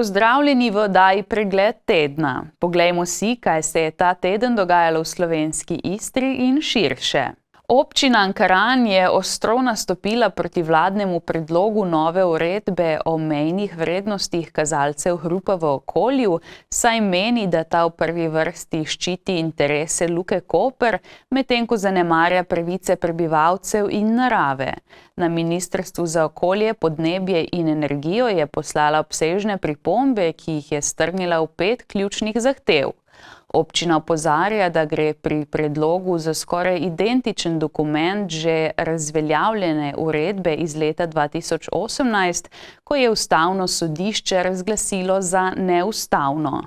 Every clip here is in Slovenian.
Pozdravljeni v oddaji Pregled tedna. Poglejmo si, kaj se je ta teden dogajalo v slovenski Istri in širše. Občina Ankaran je ostro nastopila proti vladnemu predlogu nove uredbe o mejnih vrednostih kazalcev hrupa v okolju, saj meni, da ta v prvi vrsti ščiti interese Luke Koper, medtem ko zanemarja pravice prebivalcev in narave. Na Ministrstvu za okolje, podnebje in energijo je poslala obsežne pripombe, ki jih je strnila v 5 ključnih zahtev. Občina opozarja, da gre pri predlogu za skoraj identičen dokument že razveljavljene uredbe iz leta 2018, ko je Ustavno sodišče razglasilo za neustavno.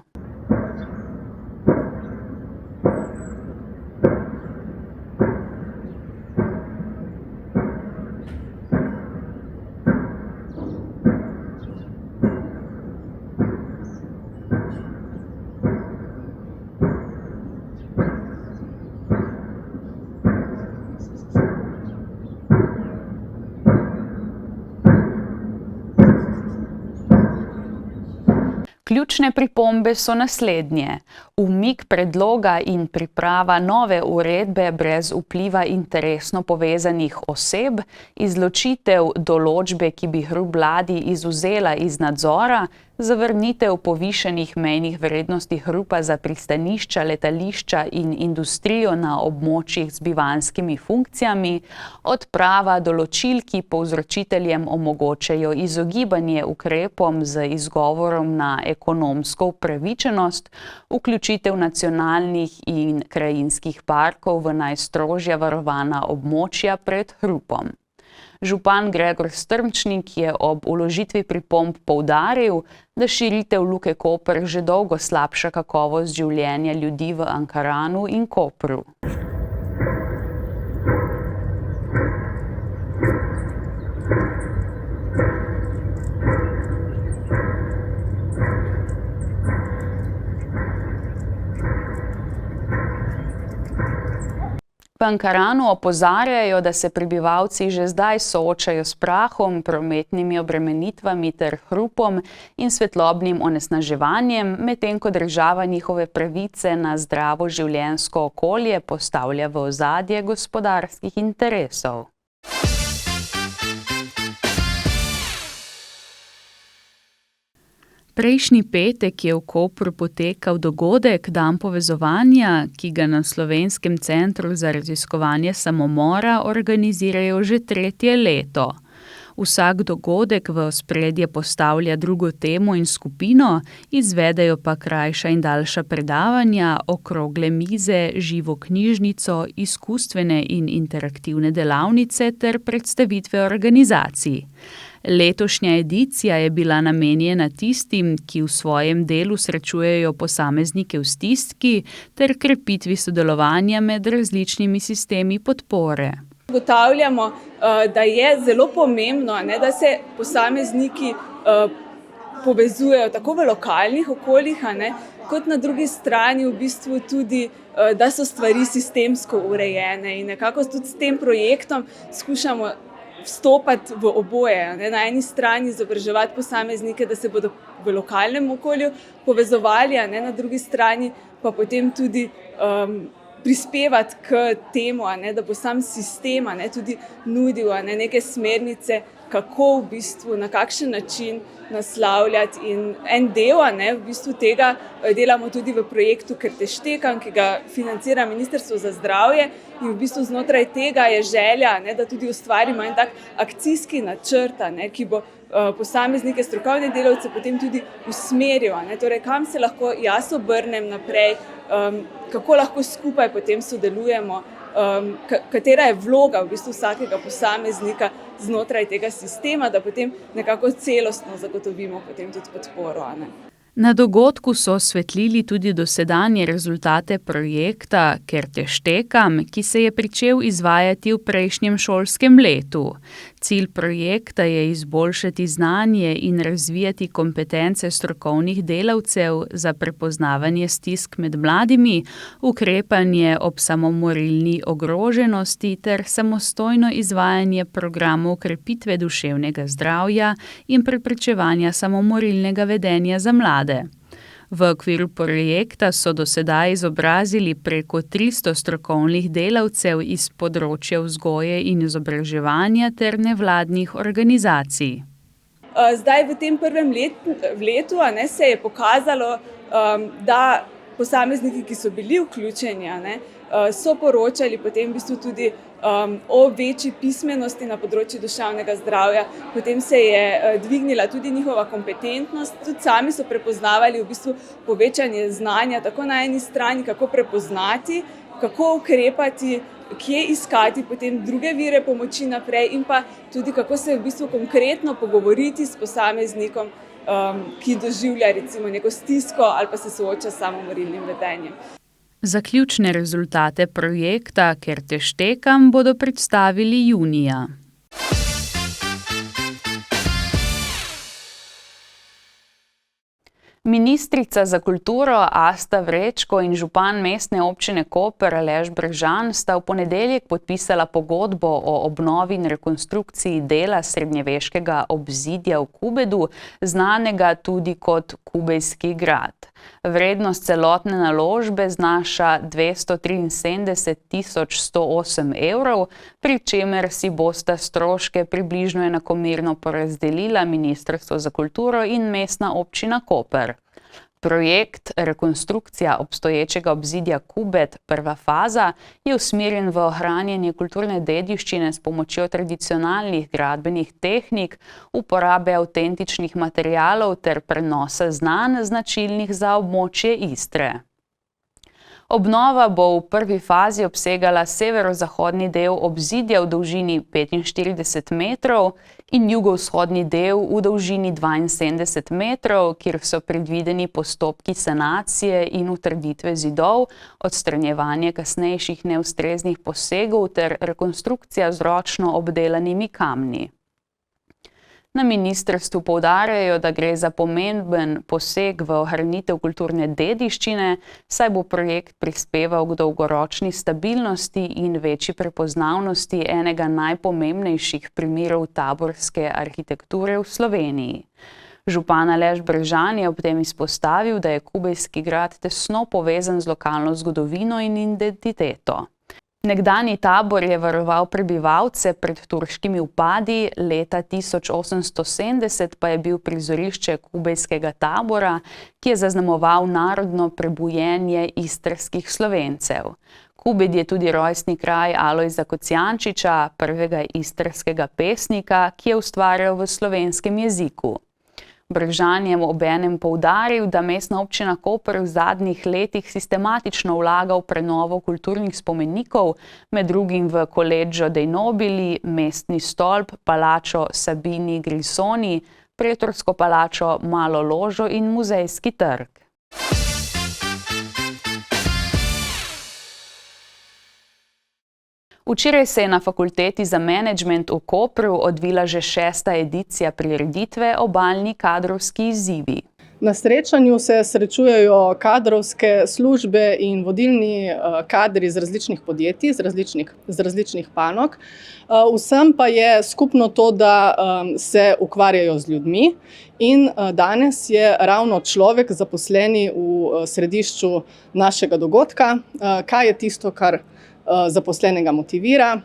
Ključne pripombe so naslednje. Umik predloga in priprava nove uredbe brez vpliva interesno povezanih oseb, izločitev določbe, ki bi hrup vladi izvzela iz nadzora, zavrnitev povišenih mejnih vrednosti hrupa za pristanišča, letališča in industrijo na območjih z bivanjskimi funkcijami, odprava določil, ki povzročiteljem omogočajo izogibanje ukrepom z izgovorom na ekonomsko upravičenost, vključitev nacionalnih in krajinskih parkov v najstrožja varovana območja pred hrupom. Župan Gregor Strmčnik je ob vložitvi pripomb poudaril, da širitev Luke Koper že dolgo slabša kakovost življenja ljudi v Ankaranu in Kopru. V Ankaranu opozarjajo, da se prebivalci že zdaj soočajo s prahom, prometnimi obremenitvami ter hrupom in svetlobnim onesnaževanjem, medtem ko država njihove pravice na zdravo življenjsko okolje postavlja v ozadje gospodarskih interesov. Prejšnji petek je v Kopru potekal dogodek Dan povezovanja, ki ga na Slovenskem centru za raziskovanje samomora organizirajo že 3. leto. Vsak dogodek v ospredje postavlja drugo temo in skupino, izvedejo pa krajša in daljša predavanja, okrogle mize, živo knjižnico, izkustvene in interaktivne delavnice ter predstavitve organizacij. Letošnja edicija je bila namenjena tistim, ki v svojem delu srečujejo posameznike v stiski ter krepitvi sodelovanja med različnimi sistemi podpore. Ugotavljamo, da je zelo pomembno, da se posamezniki povezujejo tako v lokalnih okoljih, kot na drugi strani v bistvu tudi, da so stvari sistemsko urejene in nekako tudi s tem projektom skušamo vstopati v oboje. Na eni strani izobraževati posameznike, da se bodo v lokalnem okolju povezovali, na drugi strani pa potem tudi prispevati k temu, da bo sam sistem tudi nudil neke smernice, kako v bistvu, na kakšen način naslavljati. In en del v bistvu tega delamo tudi v projektu Krteštekan, ki ga financira Ministrstvo za zdravje. In v bistvu znotraj tega je želja, da tudi ustvarimo en tak akcijski načrt, ki bo posameznike, strokovne delavce potem tudi usmeril. Torej, kam se lahko jaz obrnem naprej, kako lahko skupaj potem sodelujemo, katera je vloga v bistvu vsakega posameznika znotraj tega sistema, da potem nekako celostno zagotovimo potem tudi podporo. Na dogodku so osvetlili tudi dosedanje rezultate projekta Ker te štekam, ki se je pričel izvajati v prejšnjem šolskem letu. Cilj projekta je izboljšati znanje in razvijati kompetence strokovnih delavcev za prepoznavanje stisk med mladimi, ukrepanje ob samomorilni ogroženosti ter samostojno izvajanje programov krepitve duševnega zdravja in preprečevanja samomorilnega vedenja za mlade. V okviru projekta so do sedaj izobrazili preko 300 strokovnih delavcev iz področja vzgoje in izobraževanja ter nevladnih organizacij. Zdaj v tem prvem letu se je pokazalo, da posamezniki, ki so bili vključeni, so poročali potem v bistvu tudi o večji pismenosti na področju duševnega zdravja, potem se je dvignila tudi njihova kompetentnost, tudi sami so prepoznavali v bistvu povečanje znanja, tako na eni strani, kako prepoznati, kako ukrepati, kje iskati potem druge vire pomoči naprej in pa tudi kako se v bistvu konkretno pogovoriti s posameznikom, ki doživlja recimo neko stisko ali pa se sooča s samomorilnim vedenjem. Zaključne rezultate projekta Ker te štekam bodo predstavili junija. Ministrica za kulturo Asta Vrečko in župan mestne občine Koper Aleš Brežan sta v ponedeljek podpisala pogodbo o obnovi in rekonstrukciji dela srednjeveškega obzidja v Kubedu, znanega tudi kot Kubejski grad. Vrednost celotne naložbe znaša 273.108 evrov, pri čemer si bosta stroške približno enakomerno porazdelila Ministrstvo za kulturo in mestna občina Koper. Projekt rekonstrukcija obstoječega obzidja Kubed, prva faza, je usmerjen v ohranjanje kulturne dediščine s pomočjo tradicionalnih gradbenih tehnik, uporabe avtentičnih materialov ter prenosa znanj, značilnih za območje Istre. Obnova bo v prvi fazi obsegala severozahodni del obzidja v dolžini 45 metrov in jugovzhodni del v dolžini 72 metrov, kjer so predvideni postopki sanacije in utrditve zidov, odstranjevanje kasnejših neustreznih posegov ter rekonstrukcija z ročno obdelanimi kamni. Na ministrstvu poudarjajo, da gre za pomemben poseg v ohranitev kulturne dediščine, saj bo projekt prispeval k dolgoročni stabilnosti in večji prepoznavnosti enega najpomembnejših primerov taborske arhitekture v Sloveniji. Župan Aleš Brežan je ob tem izpostavil, da je Kubejski grad tesno povezan z lokalno zgodovino in identiteto. Nekdanji tabor je varoval prebivalce pred turškimi vpadi, leta 1870 pa je bil prizorišče Kubejskega tabora, ki je zaznamoval narodno prebujenje istrskih Slovencev. Kubed je tudi rojstni kraj Alojza Kocijančiča, prvega istrskega pesnika, ki je ustvarjal v slovenskem jeziku. Brežan je obenem poudaril, da mestna občina Koper v zadnjih letih sistematično vlaga v prenovo kulturnih spomenikov, med drugim v Collegio dei Nobili, mestni stolp, palačo Sabini Grisoni, pretorsko palačo Malo ložo in muzejski trg. Včeraj se je na Fakulteti za menedžment v Kopru odvila že 6. edicija prireditve Obalni kadrovski izzivi. Na srečanju se srečujejo kadrovske službe in vodilni kadri iz različnih podjetij, z različnih panog. Vsem pa je skupno to, da se ukvarjajo z ljudmi in danes je ravno človek zaposleni v središču našega dogodka. Kaj je tisto, kar zaposlenega motivira,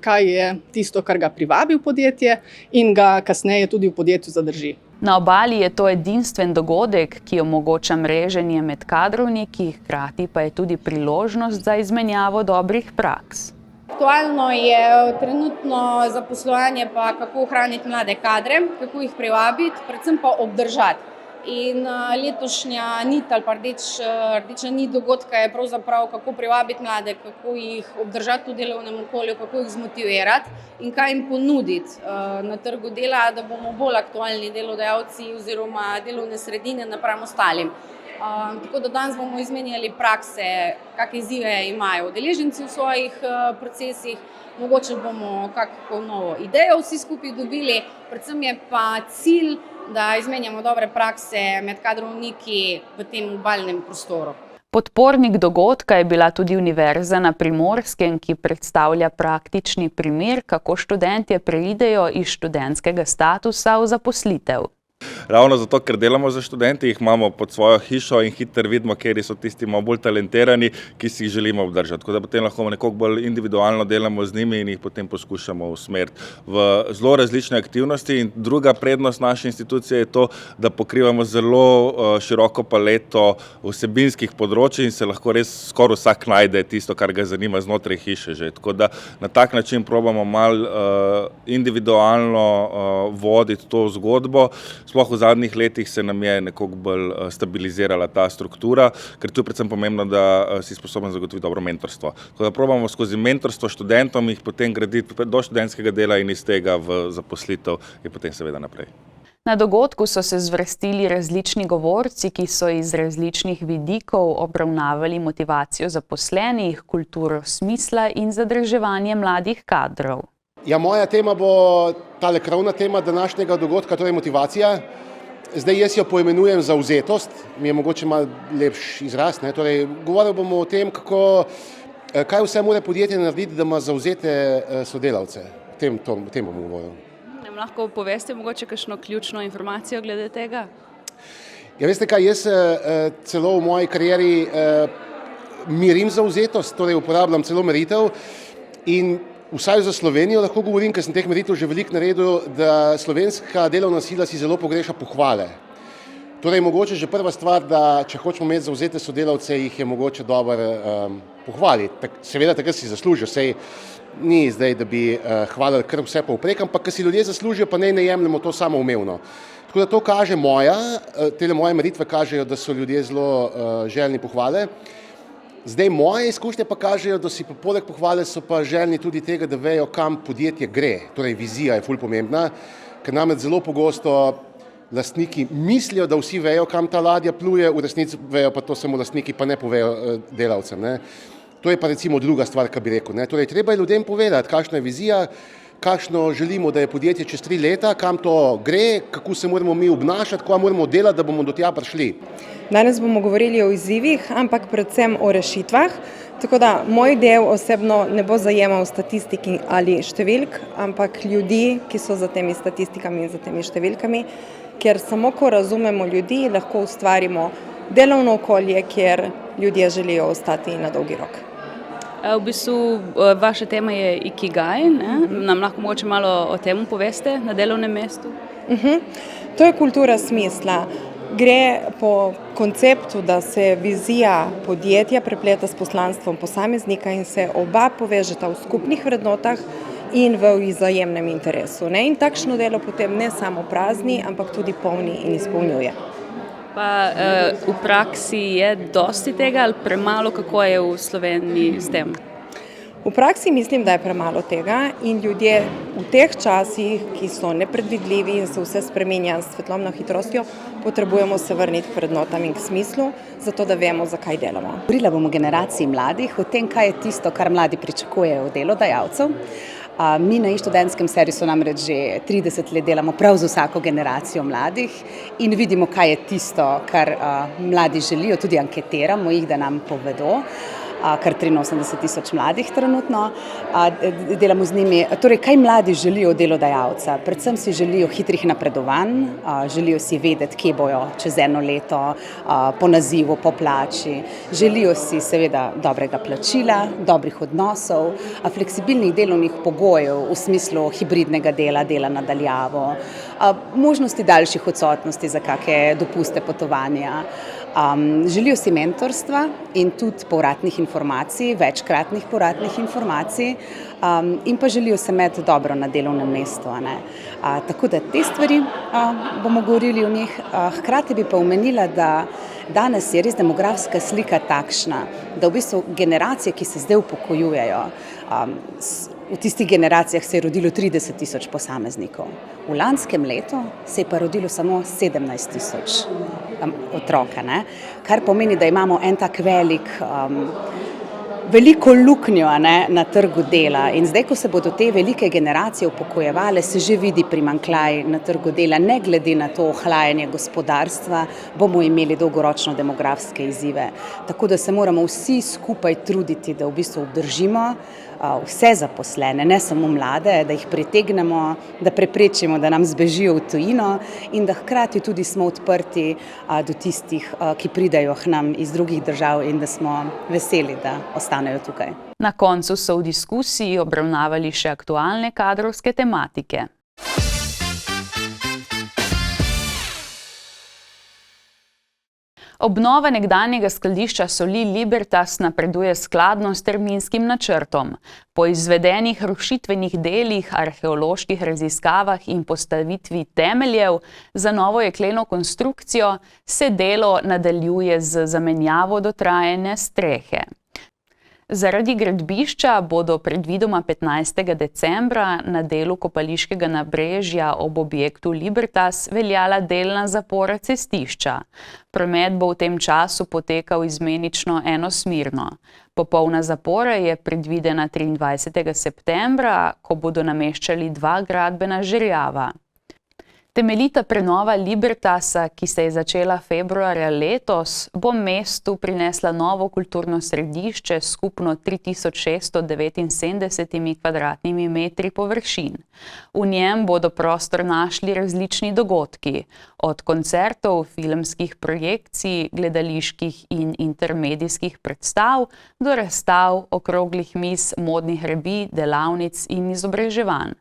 kaj je tisto, kar ga privabi v podjetje in ga kasneje tudi v podjetju zadrži. Na Obali je to edinstven dogodek, ki omogoča mreženje med kadrovniki, hkrati pa je tudi priložnost za izmenjavo dobrih praks. Aktualno je trenutno zaposlovanje pa kako ohraniti mlade kadre, kako jih privabiti, predvsem pa obdržati. In letošnja nit ali pa rdeča nit dogodka je pravzaprav, kako privabiti mlade, kako jih obdržati v delovnem okolju, kako jih zmotivirati in kaj jim ponuditi na trgu dela, da bomo bolj aktualni delodajalci oziroma delovne sredine napram ostalim. Tako da danes bomo izmenjali prakse, kakšne izzive imajo udeleženci v svojih procesih, mogoče bomo kakšno novo idejo vsi skupaj dobili, predvsem je pa cilj, da izmenjamo dobre prakse med kadrovniki v tem obalnem prostoru. Podpornik dogodka je bila tudi Univerza na Primorskem, ki predstavlja praktični primer, kako študentje preidejo iz študentskega statusa v zaposlitev. Ravno zato, ker delamo za študenti, jih imamo pod svojo hišo in hitro vidimo, kateri so tisti malo bolj talentirani, ki si jih želimo obdržati. Tako da potem lahko nekoliko bolj individualno delamo z njimi in jih potem poskušamo usmeriti v zelo različne aktivnosti. In druga prednost naše institucije je to, da pokrivamo zelo široko paleto vsebinskih področij in se lahko res skoraj vsak najde tisto, kar ga zanima znotraj hiše že. Tako da na tak način probamo malo individualno voditi to zgodbo. Sploh v zadnjih letih se nam je nekoliko bolj stabilizirala ta struktura, ker tu je predvsem pomembno, da si sposoben zagotoviti dobro mentorstvo. Tako da probamo skozi mentorstvo študentom jih potem graditi do študentskega dela in iz tega v zaposlitev in potem seveda naprej. Na dogodku so se zvrstili različni govorci, ki so iz različnih vidikov obravnavali motivacijo zaposlenih, kulturo smisla in zadrževanje mladih kadrov. Ja, moja tema bo tale krovna tema današnjega dogodka, torej motivacija. Zdaj jaz jo poimenujem zavzetost, mi je mogoče malo lepši izraz. Torej, govoril bomo o tem, kaj vse mora podjetje narediti, da ima zavzete sodelavce. O tem bomo govoril. Nam lahko poveste mogoče kakšno ključno informacijo glede tega? Ja, veste kaj, jaz celo v moji karieri merim zavzetost, torej uporabljam celo meritev in vsaj za Slovenijo lahko govorim, ker sem teh meritev že veliko naredil, da slovenska delovna sila si zelo pogreša pohvale. Torej, mogoče že prva stvar, da če hočemo imeti zavzete sodelavce, jih je mogoče dobro pohvaliti. Seveda takrat si zaslužijo, sej ni zdaj, da bi hvalili kar vse povprek, ampak ker si ljudje zaslužijo, pa ne jemljemo to samoumevno. Tako da to kaže tele moje meritve kažejo, da so ljudje zelo željni pohvale. Zdaj moje izkušnje pa kažejo, da si poleg pohvale so pa željni tudi tega, da vejo, kam podjetje gre. Torej, vizija je ful pomembna, ker namreč zelo pogosto lastniki mislijo, da vsi vejo, kam ta ladja pluje, v resnici vejo pa to samo lastniki, pa ne povejo delavcem. To je pa recimo druga stvar, ki bi rekel. Torej, treba je ljudem povedati, kakšna je vizija, kakšno želimo, da je podjetje čez 3 leta, kam to gre, kako se moramo mi obnašati, kaj moramo delati, da bomo do tja prišli. Danes bomo govorili o izzivih, ampak predvsem o rešitvah. Tako da moj del osebno ne bo zajemal statistiki ali številk, ampak ljudi, ki so za temi statistikami in za temi številkami, ker samo ko razumemo ljudi, lahko ustvarimo delovno okolje, kjer ljudje želijo ostati na dolgi rok. V bistvu vaša tema je Ikigai, ne? Nam lahko mogoče malo o tem poveste na delovnem mestu? To je kultura smisla. Gre po konceptu, da se vizija podjetja prepleta s poslanstvom posameznika in se oba povežeta v skupnih vrednotah in v vzajemnem interesu. In takšno delo potem ne samo prazni, ampak tudi polni in izpolnjuje. Pa v praksi je dosti tega ali premalo, kako je v Sloveniji s tem? V praksi mislim, da je premalo tega in ljudje v teh časih, ki so nepredvidljivi in se vse spreminja s svetlobno hitrostjo, potrebujemo se vrniti k vrednotam in k smislu, zato da vemo, zakaj delamo. Govorila bom o generaciji mladih, o tem, kaj je tisto, kar mladi pričakujejo od delodajalcev. Mi na študentskem servisu namreč že 30 let delamo prav z vsako generacijo mladih in vidimo, kaj je tisto, kar mladi želijo, tudi anketiramo jih, da nam povedo. Kar 83,000 mladih trenutno, delamo z njimi. Torej, kaj mladi želijo od delodajalca? Predvsem si želijo hitrih napredovanj, želijo si vedeti, kje bojo čez 1 leto, po nazivu, po plači. Želijo si seveda dobrega plačila, dobrih odnosov, fleksibilnih delovnih pogojev v smislu hibridnega dela, dela na daljavo, možnosti daljših odsotnosti za kakšne dopuste potovanja. Želijo si mentorstva in tudi povratnih informacij, večkratnih povratnih informacij. in pa želijo se imeti dobro na delovnem mestu. Tako da te stvari bomo govorili o njih. Hkrati bi pa omenila, da danes je res demografska slika takšna, da v bistvu generacije, ki se zdaj upokojujejo, v tistih generacijah se je rodilo 30 000 posameznikov. V lanskem letu se je pa rodilo samo 17 000 otrok, kar pomeni, da imamo en tak veliko luknjo na trgu dela. In zdaj, ko se bodo te velike generacije upokojevale, se že vidi primanjkljaj na trgu dela. Ne glede na to ohlajanje gospodarstva, bomo imeli dolgoročno demografske izzive. Tako da se moramo vsi skupaj truditi, da v bistvu obdržimo vse zaposlene, ne samo mlade, da jih pritegnemo, da preprečimo, da nam zbežijo v tujino in da hkrati tudi smo odprti do tistih, ki pridejo k nam iz drugih držav in da smo veseli, da ostanejo tukaj. Na koncu so v diskusiji obravnavali še aktualne kadrovske tematike. Obnova nekdanjega skladišča soli Libertas napreduje skladno s terminskim načrtom. Po izvedenih rušitvenih delih, arheoloških raziskavah in postavitvi temeljev za novo jekleno konstrukcijo se delo nadaljuje z zamenjavo dotrajane strehe. Zaradi gradbišča bodo predvidoma 15. decembra na delu kopališkega nabrežja ob objektu Libertas veljala delna zapora cestišča. Promet bo v tem času potekal izmenično enosmerno. Popolna zapora je predvidena 23. septembra, ko bodo nameščali 2 gradbena žerjava. Temeljita prenova Libertasa, ki se je začela februarja letos, bo mestu prinesla novo kulturno središče s skupno 3679 kvadratnimi metri površin. V njem bodo prostor našli različni dogodki, od koncertov, filmskih projekcij, gledaliških in intermedijskih predstav do razstav, okroglih miz, modnih revij, delavnic in izobraževanj.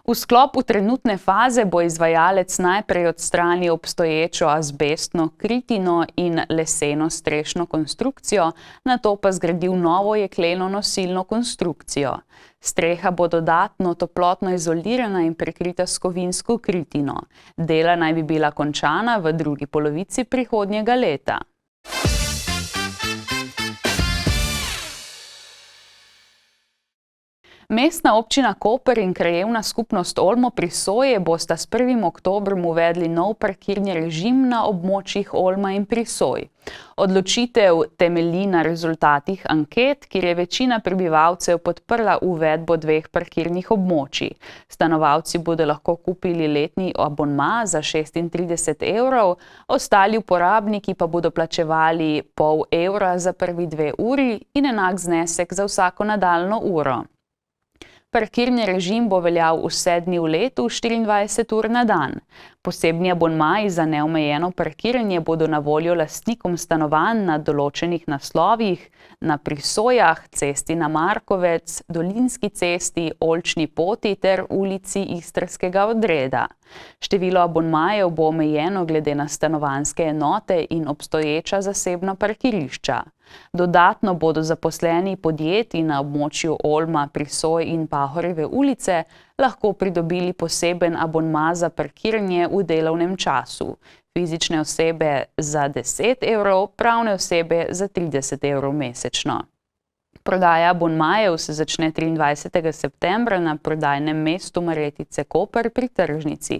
V sklopu trenutne faze bo izvajalec najprej odstranil obstoječo azbestno kritino in leseno strešno konstrukcijo, nato pa zgradil novo jekleno nosilno konstrukcijo. Streha bo dodatno toplotno izolirana in prekrita s kovinsko kritino. Dela naj bi bila končana v drugi polovici prihodnjega leta. Mestna občina Koper in krajevna skupnost Olmo pri Soji bosta s 1. oktobrom uvedli nov parkirni režim na območjih Olma in pri Soji. Odločitev temelji na rezultatih anket, kjer je večina prebivalcev podprla uvedbo 2 parkirnih območij. Stanovalci bodo lahko kupili letni abonma za 36 €, ostali uporabniki pa bodo plačevali pol evra za prvi 2 uri in enak znesek za vsako nadaljnjo uro. Parkirni režim bo veljal vse dni v letu, 24 ur na dan. Posebni abonmaji za neomejeno parkiranje bodo na voljo lastnikom stanovanj na določenih naslovih, na Prisojah, Cesti na Markovec, Dolinski cesti, Oljčni poti ter ulici Istrskega odreda. Število abonmajev bo omejeno glede na stanovanjske enote in obstoječa zasebna parkirišča. Dodatno bodo zaposleni podjetij na območju Olma, Prisoj in Pahorjeve ulice lahko pridobili poseben abonma za parkiranje v delovnem času. Fizične osebe za 10 €, pravne osebe za 30 € mesečno. Prodaja abonmajev se začne 23. septembra na prodajnem mestu Marjetice Koper pri tržnici.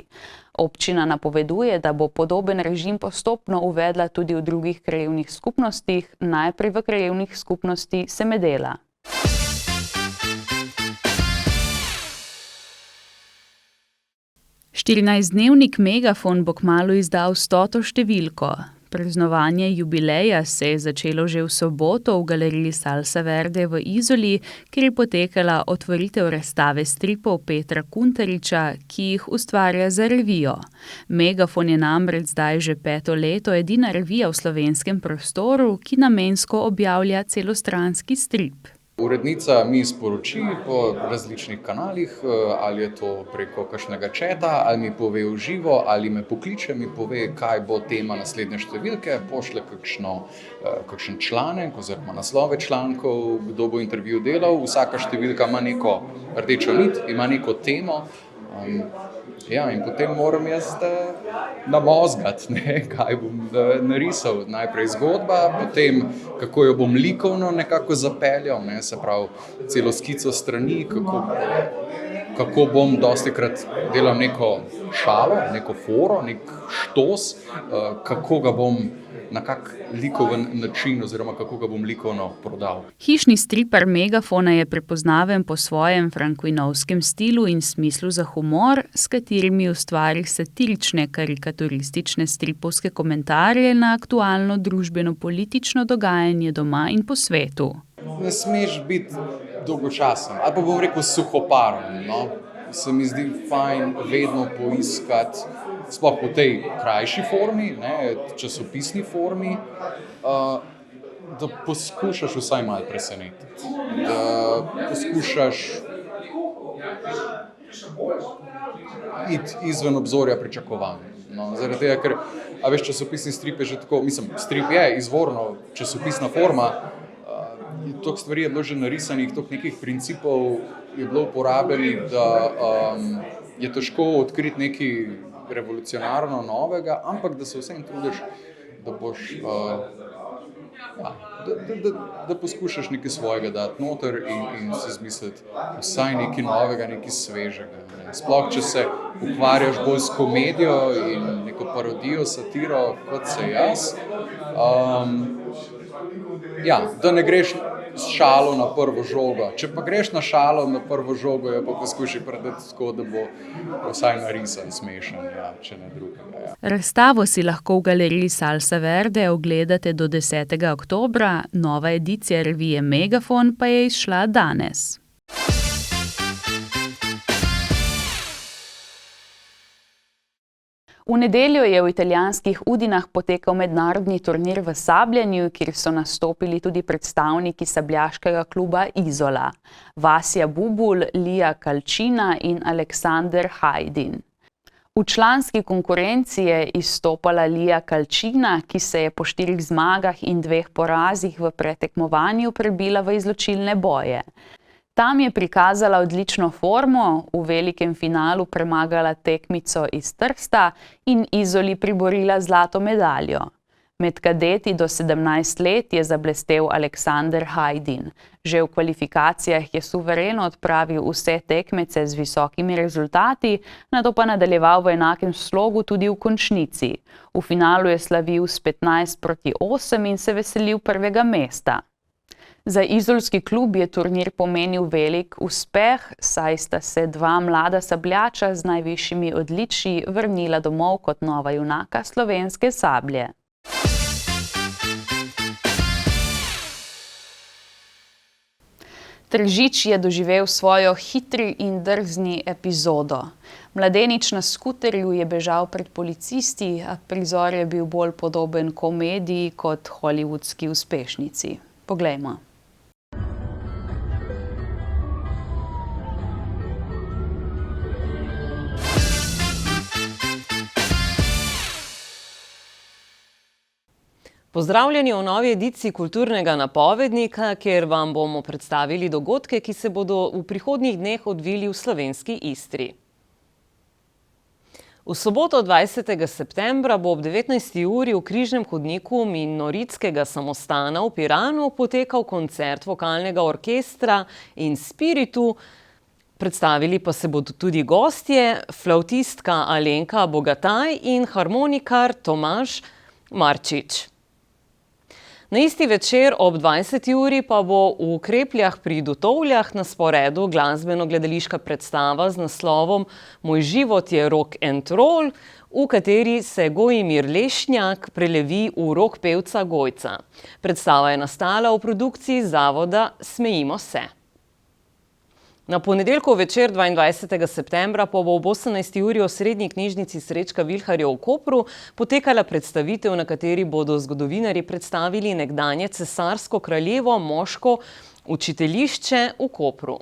Občina napoveduje, da bo podoben režim postopno uvedla tudi v drugih krajevnih skupnostih, najprej v krajevnih skupnosti Semedela. Štirinajstdnevnik Megafon bo kmalu izdal 100. številko. Praznovanje jubileja se je začelo že v soboto v galeriji Salsa Verde v Izoli, kjer je potekala otvoritev razstave stripov Petra Kuntariča, ki jih ustvarja za revijo. Megafon je namreč zdaj že 5. leto edina revija v slovenskem prostoru, ki namensko objavlja celostranski strip. Urednica mi sporoči po različnih kanalih, ali je to preko kakšnega četa, ali mi pove v živo, ali me pokliče, mi pove, kaj bo tema naslednje številke, pošlje kakšen članek oziroma naslove člankov, kdo bo intervju delal. Vsaka številka ima neko rdečo nit, ima neko temo. In potem moram jaz namozgati, kaj bom narisal. Najprej zgodba, potem kako jo bom likovno nekako zapeljal, se pravi celo skico strani, kako bom dostikrat delal neko šalo, neko foro, nek štos, kako ga bom na kak likoven način oziroma kako ga bom likovno prodal. Hišni striper Megafona je prepoznaven po svojem frankvinovskem stilu in smislu za humor, s katerimi ustvari satirične karikaturistične stripovske komentarje na aktualno družbeno-politično dogajanje doma in po svetu. Ne smeš biti dolgočasen, ali pa bom rekel suhoparen, Se mi zdi fajn vedno poiskati, sploh v tej krajši formi, časopisni formi, da poskušaš vsaj malo presenetiti, da poskušaš iti izven obzorja pričakovanj. Zaradi tega, ker časopisni strip je že tako, strip je izvorno časopisna forma, toliko stvari je bilo že narisanih, toliko nekih principov je bilo uporabljenih, da je težko odkriti nekaj revolucionarno novega, ampak da se vsem trudiš, da boš, da poskušaš nekaj svojega dati noter in si izmisliti vsaj nekaj novega, nekaj svežega. Sploh, če se ukvarjaš bolj s komedijo in neko parodijo, satiro, kot se jaz, da ne greš s šalo na prvo žogo. Če pa greš na šalo na prvo žogo, jo pa poskušaj predati tako, da bo vsaj narisan, smešen, če ne drugega. Razstavo si lahko v galeriji Salsa Verde ogledate do 10. oktobra, nova edicija revije Megafon pa je izšla danes. V nedeljo je v italijanskih Udinah potekal mednarodni turnir v sabljanju, kjer so nastopili tudi predstavniki sabljaškega kluba Izola, Vasja Bubul, Lija Kalčina in Aleksander Hajdin. V članski konkurenci je izstopala Lija Kalčina, ki se je po 4 zmagah in 2 porazih v pretekmovanju prebila v izločilne boje. Tam je prikazala odlično formo, v velikem finalu premagala tekmico iz Trsta in Izoli priborila zlato medaljo. Med kadeti do 17 let je zablestel Aleksander Hajdin. Že v kvalifikacijah je suvereno odpravil vse tekmece z visokimi rezultati, nato pa nadaljeval v enakem slogu tudi v končnici. V finalu je slavil s 15-8 in se veselil prvega mesta. Za izolski klub je turnir pomenil velik uspeh, saj sta se 2 mlada sabljača z najvišjimi odličji vrnila domov kot nova junaka slovenske sablje. Tržič je doživel svojo hitri in drzni epizodo. Mladenič na skuterju je bežal pred policisti, a prizor je bil bolj podoben komediji kot hollywoodski uspešnici. Poglejmo. Pozdravljeni v novi ediciji Kulturnega napovednika, kjer vam bomo predstavili dogodke, ki se bodo v prihodnjih dneh odvili v slovenski Istri. V soboto 20. septembra bo ob 19. uri v križnem hodniku Minoritskega samostana v Piranu potekal koncert vokalnega orkestra in Spiritu. Predstavili pa se bodo tudi gostje, flavtistka Alenka Bogataj in harmonikar Tomaž Marčič. Na isti večer ob 20. uri pa bo v Krepljah pri Dutovljah na sporedu glasbeno-gledališka predstava z naslovom Moj život je rock and roll, v kateri se Gojimir Lešnjak prelevi v rock pevca Gojca. Predstava je nastala v produkciji zavoda Smejimo se. Na ponedeljkov večer 22. septembra pa bo ob 18. uri v Srednji knjižnici Srečka Vilharja v Kopru potekala predstavitev, na kateri bodo zgodovinarji predstavili nekdanje cesarsko kraljevo moško Učiteljišče v Kopru.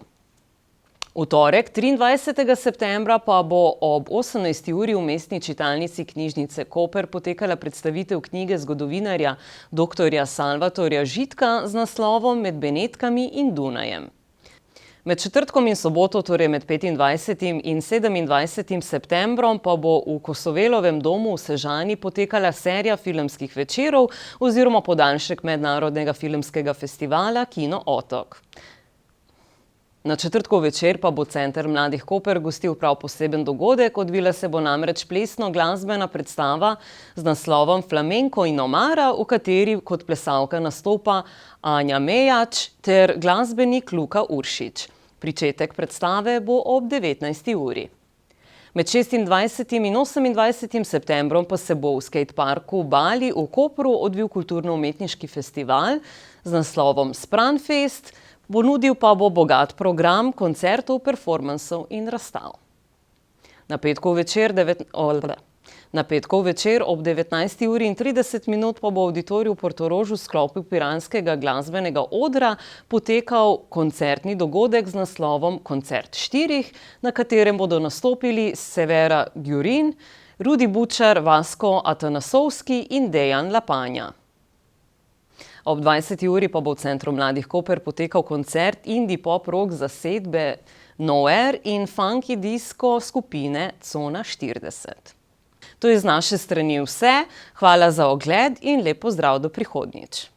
V torek, 23. septembra, pa bo ob 18. uri v mestni čitalnici knjižnice Koper potekala predstavitev knjige zgodovinarja dr. Salvatorja Žitka z naslovom Med Benetkami in Dunajem. Med četrtkom in soboto, torej med 25. in 27. septembrom, pa bo v Kosovelovem domu v Sežani potekala serija filmskih večerov oziroma podaljšek mednarodnega filmskega festivala Kino Otok. Na četrtkov večer pa bo Center mladih Koper gostil prav poseben dogodek, odvila se bo namreč plesno-glasbena predstava z naslovom Flamenko in omara, v kateri kot plesalka nastopa Anja Mejač ter glasbenik Luka Uršič. Pričetek predstave bo ob 19. uri. Med 26. in 28. septembrom pa se bo v skateparku Bali v Kopru odvil kulturno-umetniški festival z naslovom Spranfest, ponudil pa bo bogat program koncertov, performansov in razstav. Na petkov večer ob 19. uri in 30 minut pa bo v Auditoriju v Portorožu v sklopu piranskega glasbenega odra potekal koncertni dogodek z naslovom Koncert štirih, na katerem bodo nastopili Severa Gjurin, Rudi Bučar, Vasko Atanasovski in Dejan Lapanja. Ob 20. uri pa bo v Centru mladih Koper potekal koncert indie pop rock zasedbe Nowhere in funky disco skupine Cona 40. To je z naše strani vse. Hvala za ogled in lep pozdrav do prihodnjič.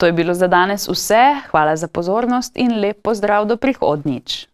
To je bilo za danes vse. Hvala za pozornost in lep pozdrav do prihodnjič.